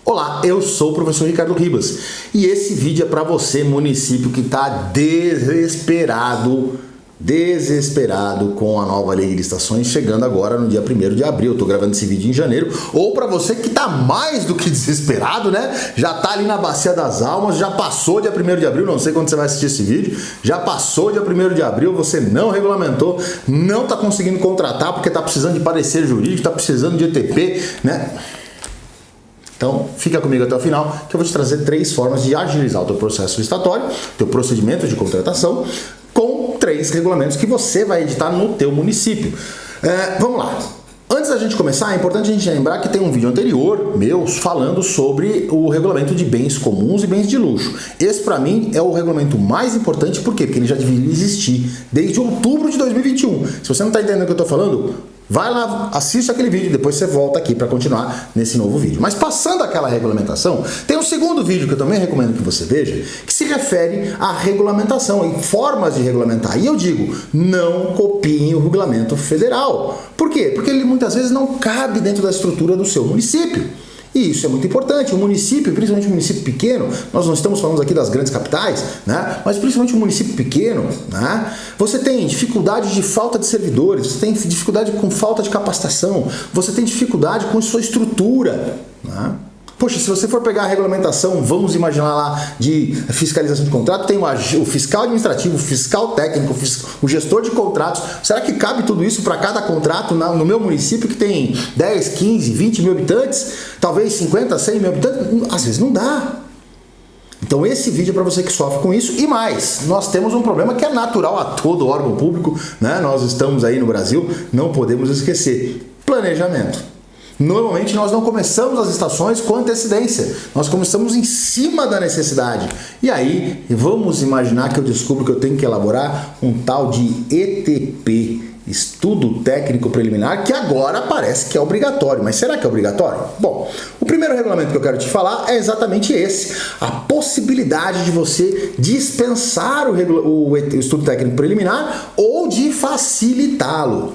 Olá, eu sou o professor Ricardo Ribas e esse vídeo é para você, município que está desesperado com a nova lei de licitações chegando agora no dia 1º de abril. Eu tô gravando esse vídeo em janeiro. Ou para você que tá mais do que desesperado, né? Já tá ali na bacia das almas, já passou dia 1º de abril, não sei quando você vai assistir esse vídeo, já passou dia 1º de abril, você não regulamentou, não tá conseguindo contratar porque tá precisando de parecer jurídico, tá precisando de ETP, né? Então, fica comigo até o final, que eu vou te trazer 3 formas de agilizar o teu processo licitatório, teu procedimento de contratação, com 3 regulamentos que você vai editar no teu município. Vamos lá. Antes da gente começar, é importante a gente lembrar que tem um vídeo anterior meu falando sobre o regulamento de bens comuns e bens de luxo. Esse, para mim, é o regulamento mais importante, por quê? Porque ele já deveria existir desde outubro de 2021. Se você não está entendendo o que eu estou falando, vai lá, assiste aquele vídeo, depois você volta aqui para continuar nesse novo vídeo. Mas passando aquela regulamentação, tem um segundo vídeo que eu também recomendo que você veja, que se refere à regulamentação e formas de regulamentar. E eu digo, não copiem o regulamento federal. Por quê? Porque ele muitas vezes não cabe dentro da estrutura do seu município. E isso é muito importante. O município, principalmente um município pequeno, nós não estamos falando aqui das grandes capitais, né? Mas principalmente um município pequeno, né? Você tem dificuldade de falta de servidores, você tem dificuldade com falta de capacitação, você tem dificuldade com sua estrutura, né? Poxa, se você for pegar a regulamentação, vamos imaginar lá, de fiscalização de contrato, tem o fiscal administrativo, o fiscal técnico, o gestor de contratos. Será que cabe tudo isso para cada contrato no meu município que tem 10, 15, 20 mil habitantes? Talvez 50, 100 mil habitantes? Às vezes não dá. Então esse vídeo é para você que sofre com isso. E mais, nós temos um problema que é natural a todo órgão público, né? Nós estamos aí no Brasil, não podemos esquecer. Planejamento. Normalmente nós não começamos as estações com antecedência, nós começamos em cima da necessidade. E aí, vamos imaginar que eu descubro que eu tenho que elaborar um tal de ETP, Estudo Técnico Preliminar, que agora parece que é obrigatório. Mas será que é obrigatório? Bom, o primeiro regulamento que eu quero te falar é exatamente esse, a possibilidade de você dispensar o Estudo Técnico Preliminar ou de facilitá-lo.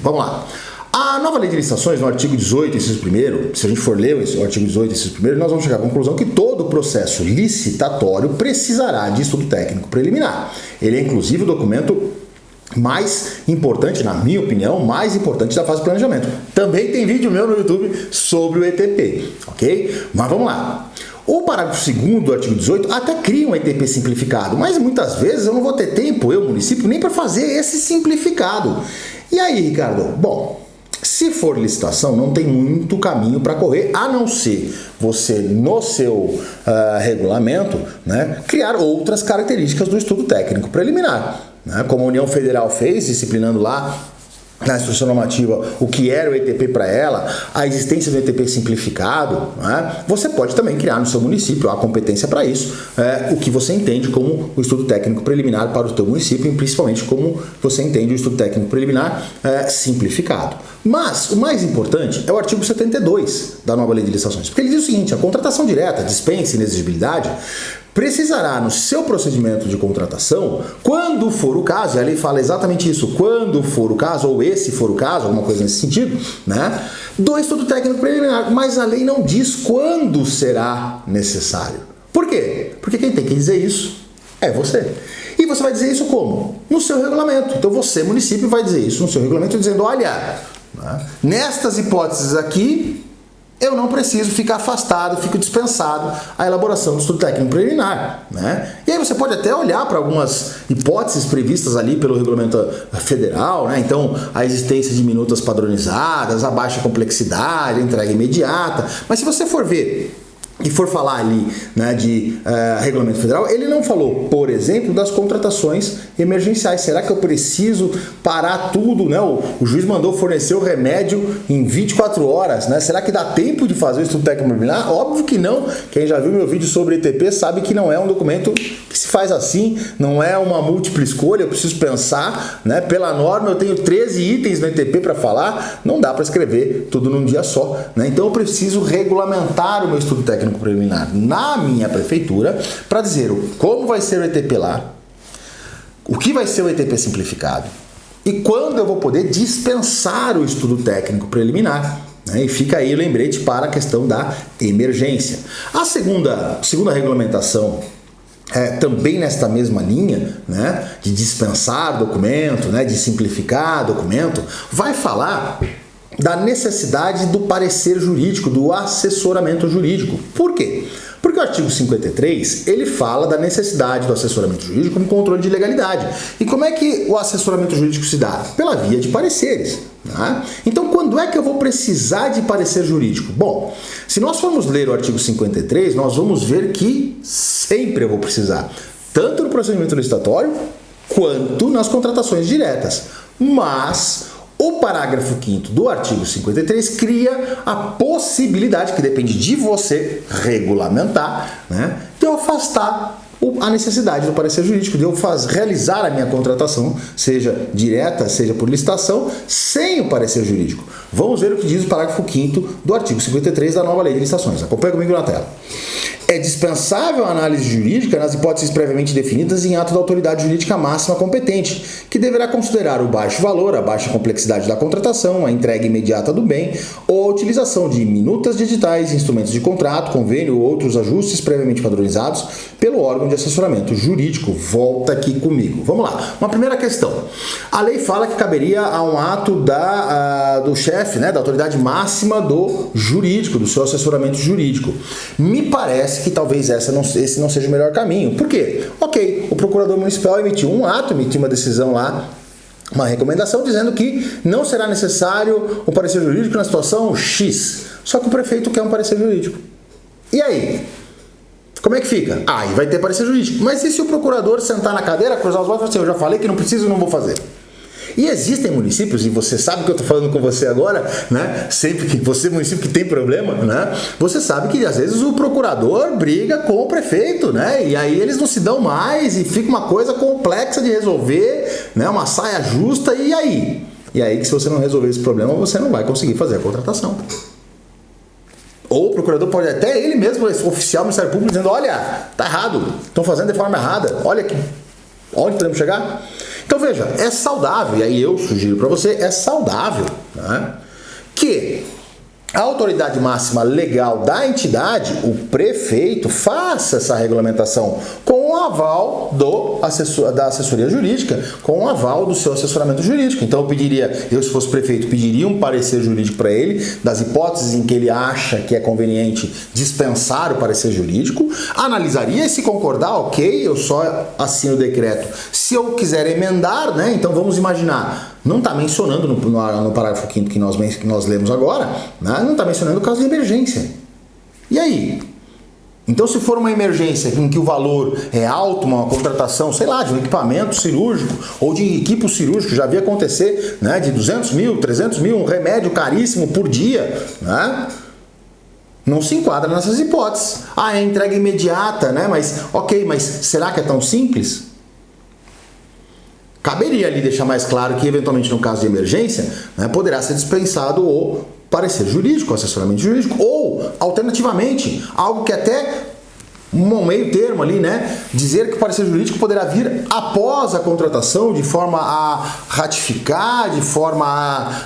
Vamos lá. A nova lei de licitações, no artigo 18, inciso 1º, se a gente for ler o artigo 18, inciso 1º, nós vamos chegar à conclusão que todo processo licitatório precisará de estudo técnico preliminar. Ele é, inclusive, o documento mais importante, na minha opinião, mais importante da fase de planejamento. Também tem vídeo meu no YouTube sobre o ETP, ok? Mas vamos lá. O parágrafo 2º do artigo 18 até cria um ETP simplificado, mas muitas vezes eu não vou ter tempo, eu, município, nem para fazer esse simplificado. E aí, Ricardo? Bom, se for licitação, não tem muito caminho para correr, a não ser você, no seu regulamento, né, criar outras características do estudo técnico preliminar, né, como a União Federal fez, disciplinando lá na instrução normativa o que era o ETP para ela, a existência do ETP simplificado, né? Você pode também criar no seu município a competência para isso, o que você entende como o estudo técnico preliminar para o seu município, e principalmente como você entende o estudo técnico preliminar simplificado. Mas o mais importante é o artigo 72 da nova lei de licitações, porque ele diz o seguinte: a contratação direta, dispensa e inexigibilidade precisará, no seu procedimento de contratação, quando for o caso, e a lei fala exatamente isso, quando for o caso, ou esse for o caso, alguma coisa nesse sentido, né, do estudo técnico preliminar, mas a lei não diz quando será necessário. Por quê? Porque quem tem que dizer isso é você. E você vai dizer isso como? No seu regulamento. Então você, município, vai dizer isso no seu regulamento, dizendo, olha, né, nestas hipóteses aqui, eu não preciso ficar afastado, fico dispensado a elaboração do estudo técnico preliminar, né? E aí você pode até olhar para algumas hipóteses previstas ali pelo regulamento federal, né? Então, a existência de minutas padronizadas, a baixa complexidade, a entrega imediata. Mas se você for ver e for falar ali, né, de regulamento federal, ele não falou, por exemplo, das contratações emergenciais. Será que eu preciso parar tudo, né? O juiz mandou fornecer o remédio em 24 horas, né? Será que dá tempo de fazer o estudo técnico preliminar? Óbvio que não. Quem já viu meu vídeo sobre ETP sabe que não é um documento que se faz assim, não é uma múltipla escolha, eu preciso pensar, né? Pela norma eu tenho 13 itens no ETP para falar, não dá para escrever tudo num dia só, né? Então eu preciso regulamentar o meu estudo técnico preliminar na minha prefeitura para dizer como vai ser o ETP lá, o que vai ser o ETP simplificado e quando eu vou poder dispensar o estudo técnico preliminar, né? E fica aí o lembrete para a questão da emergência. A segunda regulamentação, também nesta mesma linha, né, de dispensar documento, né, de simplificar documento, vai falar da necessidade do parecer jurídico, do assessoramento jurídico. Por quê? Porque o artigo 53, ele fala da necessidade do assessoramento jurídico como controle de legalidade. E como é que o assessoramento jurídico se dá? Pela via de pareceres. Tá? Então, quando é que eu vou precisar de parecer jurídico? Bom, se nós formos ler o artigo 53, nós vamos ver que sempre eu vou precisar, tanto no procedimento licitatório, quanto nas contratações diretas. Mas o parágrafo 5º do artigo 53 cria a possibilidade, que depende de você regulamentar, né, de eu afastar a necessidade do parecer jurídico, de eu realizar a minha contratação, seja direta, seja por licitação, sem o parecer jurídico. Vamos ver o que diz o parágrafo 5º do artigo 53 da nova lei de licitações. Acompanha comigo na tela. É dispensável a análise jurídica nas hipóteses previamente definidas em ato da autoridade jurídica máxima competente, que deverá considerar o baixo valor, a baixa complexidade da contratação, a entrega imediata do bem ou a utilização de minutas digitais, instrumentos de contrato, convênio ou outros ajustes previamente padronizados pelo órgão de assessoramento jurídico. Volta aqui comigo. Vamos lá. Uma primeira questão. A lei fala que caberia a um ato do chefe, né, da autoridade máxima do jurídico, do seu assessoramento jurídico. Me parece que talvez esse não seja o melhor caminho. Por quê? Ok, o procurador municipal emitiu um ato, emitiu uma decisão lá, uma recomendação dizendo que não será necessário o parecer jurídico na situação X. Só que o prefeito quer um parecer jurídico. E aí? Como é que fica? Aí vai ter parecer jurídico. Mas e se o procurador sentar na cadeira, cruzar os braços e falar assim, eu já falei que não preciso e não vou fazer? E existem municípios, e você sabe que eu estou falando com você agora, né? Sempre que você, município que tem problema, né? Você sabe que às vezes o procurador briga com o prefeito, né? E aí eles não se dão mais e fica uma coisa complexa de resolver, né? Uma saia justa, e aí? E aí que se você não resolver esse problema, você não vai conseguir fazer a contratação. Ou o procurador pode até ele mesmo, esse oficial do Ministério Público, dizendo, olha, tá errado, estão fazendo de forma errada, olha aqui, onde podemos chegar? Então veja, é saudável, e aí eu sugiro para você, é saudável, né, que a autoridade máxima legal da entidade, o prefeito, faça essa regulamentação com o aval da assessoria jurídica, com o aval do seu assessoramento jurídico. Então eu se fosse prefeito, pediria um parecer jurídico para ele, das hipóteses em que ele acha que é conveniente dispensar o parecer jurídico, analisaria e se concordar, ok, eu só assino o decreto. Se eu quiser emendar, né, então vamos imaginar, não está mencionando no parágrafo 5º que nós lemos agora, né, não está mencionando o caso de emergência. E aí? Então, se for uma emergência em que o valor é alto, uma contratação, sei lá, de um equipamento cirúrgico ou de equipo cirúrgico, já vi acontecer, né, de 200 mil, 300 mil, um remédio caríssimo por dia, né, não se enquadra nessas hipóteses. Ah, é entrega imediata, né, mas ok, mas será que é tão simples? Caberia ali deixar mais claro que, eventualmente, no caso de emergência, né, poderá ser dispensado o parecer jurídico, o assessoramento jurídico, ou, alternativamente, algo que até um meio termo ali, né, dizer que o parecer jurídico poderá vir após a contratação, de forma a ratificar, de forma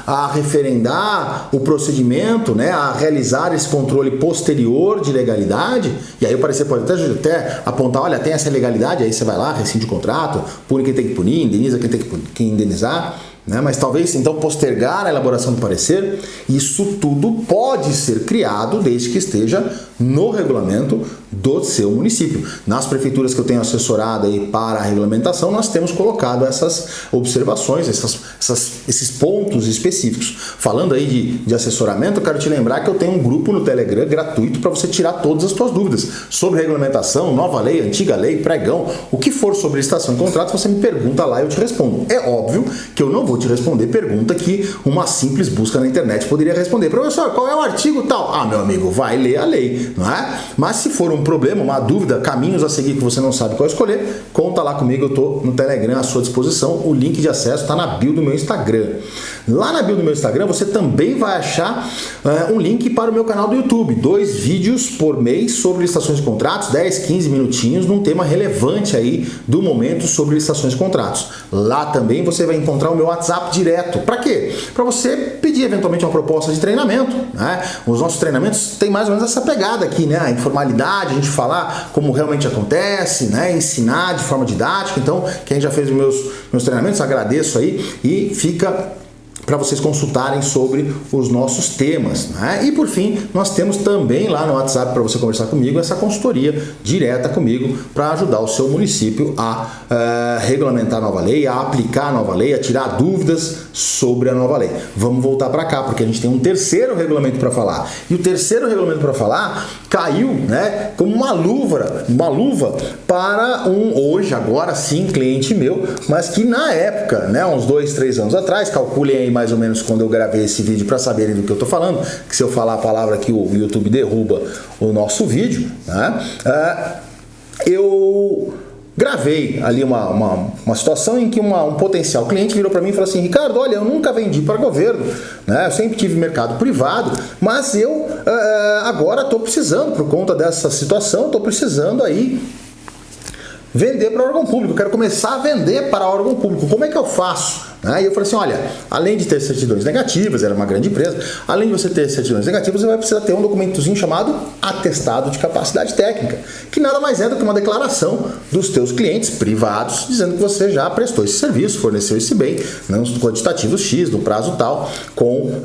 a referendar o procedimento, né, a realizar esse controle posterior de legalidade. E aí o parecer pode até apontar, olha, tem essa ilegalidade, aí você vai lá, rescinde o contrato, pune quem tem que punir, indeniza quem tem que indenizar, né? Mas talvez então postergar a elaboração do parecer. Isso tudo pode ser criado desde que esteja no regulamento do seu município. Nas prefeituras que eu tenho assessorado aí para a regulamentação, nós temos colocado essas observações, esses pontos específicos. Falando aí de assessoramento, eu quero te lembrar que eu tenho um grupo no Telegram gratuito para você tirar todas as suas dúvidas sobre regulamentação, nova lei, antiga lei, pregão, o que for sobre licitação e contrato, você me pergunta lá e eu te respondo. É óbvio que eu não vou te responder pergunta que uma simples busca na internet poderia responder. Professor, qual é o artigo tal? Ah, meu amigo, vai ler a lei, não é? Mas se for um problema, uma dúvida, caminhos a seguir que você não sabe qual escolher, conta lá comigo, eu estou no Telegram à sua disposição, o link de acesso está na bio do meu Instagram. Lá na bio do meu Instagram você também vai achar um link para o meu canal do YouTube. 2 vídeos por mês sobre licitações de contratos, 10, 15 minutinhos, num tema relevante aí do momento sobre licitações de contratos. Lá também você vai encontrar o meu WhatsApp direto. Para quê? Para você pedir eventualmente uma proposta de treinamento, né? Os nossos treinamentos têm mais ou menos essa pegada aqui, né? A informalidade, a gente falar como realmente acontece, né? Ensinar de forma didática. Então, quem já fez os meus treinamentos, agradeço aí e fica para vocês consultarem sobre os nossos temas, né? E por fim, nós temos também lá no WhatsApp para você conversar comigo essa consultoria direta comigo para ajudar o seu município a regulamentar a nova lei, a aplicar a nova lei, a tirar dúvidas sobre a nova lei. Vamos voltar para cá porque a gente tem um terceiro regulamento para falar. E o terceiro regulamento para falar caiu, né, como uma luva para hoje, agora sim, cliente meu, mas que na época, né, uns 2, 3 anos atrás, calculem aí mais ou menos quando eu gravei esse vídeo para saberem do que eu estou falando, que se eu falar a palavra aqui o YouTube derruba o nosso vídeo, né? Eu gravei ali uma situação em que um potencial cliente virou para mim e falou assim: Ricardo, olha, eu nunca vendi para governo, né? Eu sempre tive mercado privado, mas eu agora estou precisando, por conta dessa situação, estou precisando aí vender para órgão público, eu quero começar a vender para órgão público, como é que eu faço? E eu falei assim, olha, além de ter certidões negativas, era uma grande empresa, além de você ter certidões negativas, você vai precisar ter um documentozinho chamado atestado de capacidade técnica, que nada mais é do que uma declaração dos teus clientes privados, dizendo que você já prestou esse serviço, forneceu esse bem, nos quantitativos X, no prazo tal, com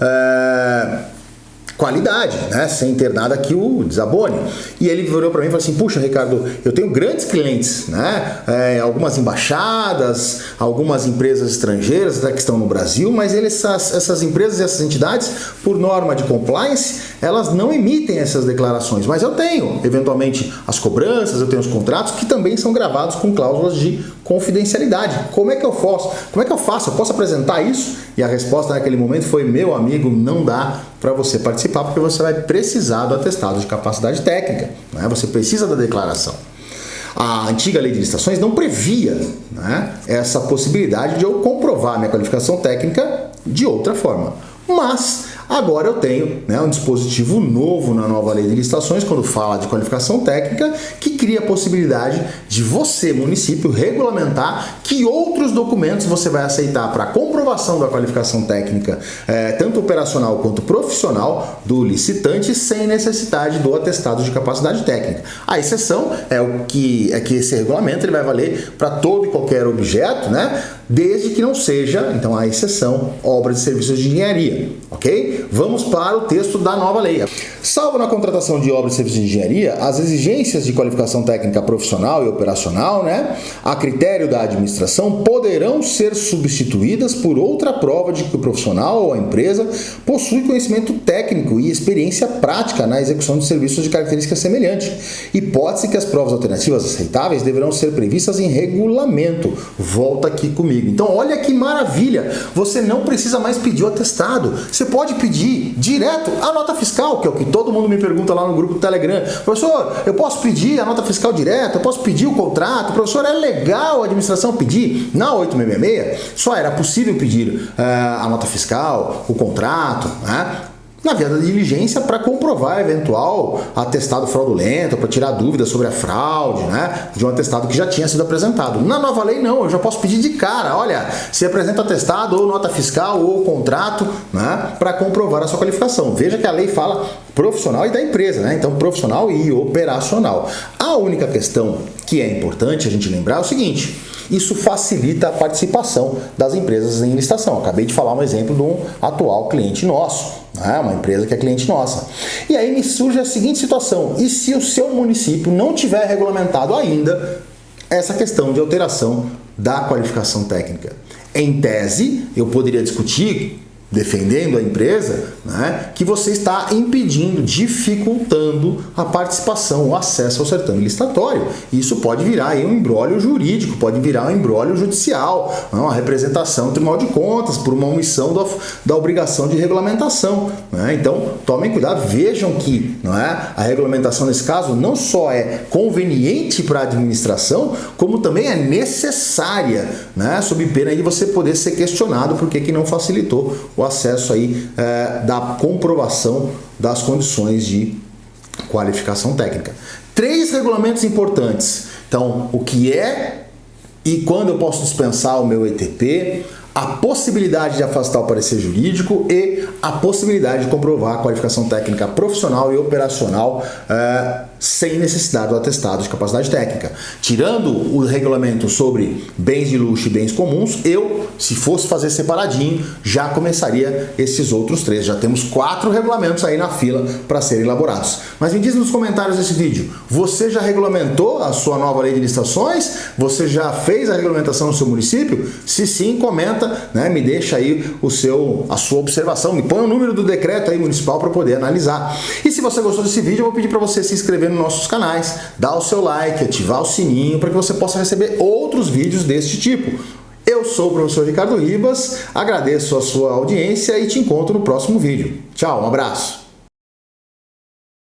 qualidade, né? Sem ter nada que o desabone. E ele virou para mim e falou assim: puxa, Ricardo, eu tenho grandes clientes, né? Algumas embaixadas, algumas empresas estrangeiras que estão no Brasil, mas essas empresas e essas entidades, por norma de compliance, elas não emitem essas declarações. Mas eu tenho, eventualmente, as cobranças, eu tenho os contratos que também são gravados com cláusulas de confidencialidade. Como é que eu faço? Como é que eu faço? Eu posso apresentar isso? E a resposta naquele momento foi: meu amigo, não dá para você participar, porque você vai precisar do atestado de capacidade técnica, né? Você precisa da declaração. A antiga lei de licitações não previa, né, essa possibilidade de eu comprovar minha qualificação técnica de outra forma. Mas agora eu tenho, né, um dispositivo novo na nova lei de licitações, quando fala de qualificação técnica, que cria a possibilidade de você, município, regulamentar que outros documentos você vai aceitar para comprovação da qualificação técnica, tanto operacional quanto profissional, do licitante, sem necessidade do atestado de capacidade técnica. A exceção é que esse regulamento ele vai valer para todo e qualquer objeto, né, desde que não seja, então a exceção, obra de serviços de engenharia, ok? Vamos para o texto da nova lei. Salvo na contratação de obras de serviços de engenharia, as exigências de qualificação técnica profissional e operacional, né, a critério da administração, poderão ser substituídas por outra prova de que o profissional ou a empresa possui conhecimento técnico e experiência prática na execução de serviços de característica semelhante. Hipótese que as provas alternativas aceitáveis deverão ser previstas em regulamento. Volta aqui comigo. Então, olha que maravilha! Você não precisa mais pedir o atestado. Você pode pedir direto a nota fiscal, que é o que todo mundo me pergunta lá no grupo do Telegram. Professor, eu posso pedir a nota fiscal direto? Eu posso pedir o contrato? Professor, é legal a administração pedir? Na 8666, só era possível pedir a nota fiscal, o contrato, né, na via da diligência para comprovar eventual atestado fraudulento, para tirar dúvidas sobre a fraude, né, de um atestado que já tinha sido apresentado. Na nova lei não, eu já posso pedir de cara, olha, se apresenta atestado ou nota fiscal ou contrato, né, para comprovar a sua qualificação. Veja que a lei fala profissional e da empresa, né, então profissional e operacional. A única questão que é importante a gente lembrar é o seguinte: isso facilita a participação das empresas em licitação. Acabei de falar um exemplo de um atual cliente nosso, né? Uma empresa que é cliente nossa. E aí me surge a seguinte situação: e se o seu município não tiver regulamentado ainda essa questão de alteração da qualificação técnica? Em tese, eu poderia discutir defendendo a empresa, né, que você está impedindo, dificultando a participação, o acesso ao certame licitatório. Isso pode virar aí um imbróglio jurídico, pode virar um imbróglio judicial, uma representação do Tribunal de Contas por uma omissão da obrigação de regulamentação, né? Então, tomem cuidado, vejam que, não é, a regulamentação nesse caso não só é conveniente para a administração, como também é necessária, né, sob pena de você poder ser questionado por que não facilitou o acesso aí da comprovação das condições de qualificação técnica. 3 regulamentos importantes. Então, o que é e quando eu posso dispensar o meu ETP, a possibilidade de afastar o parecer jurídico e a possibilidade de comprovar a qualificação técnica profissional e operacional sem necessidade do atestado de capacidade técnica. Tirando o regulamento sobre bens de luxo e bens comuns, eu, se fosse fazer separadinho, já começaria esses outros 3. Já temos 4 regulamentos aí na fila para serem elaborados. Mas me diz nos comentários desse vídeo, você já regulamentou a sua nova lei de licitações? Você já fez a regulamentação no seu município? Se sim, comenta, né? Me deixa aí a sua observação, me põe o número do decreto aí municipal para poder analisar. E se você gostou desse vídeo, eu vou pedir para você se inscrever nos nossos canais, dar o seu like, ativar o sininho para que você possa receber outros vídeos deste tipo. Eu sou o professor Ricardo Ribas, agradeço a sua audiência e te encontro no próximo vídeo. Tchau, um abraço!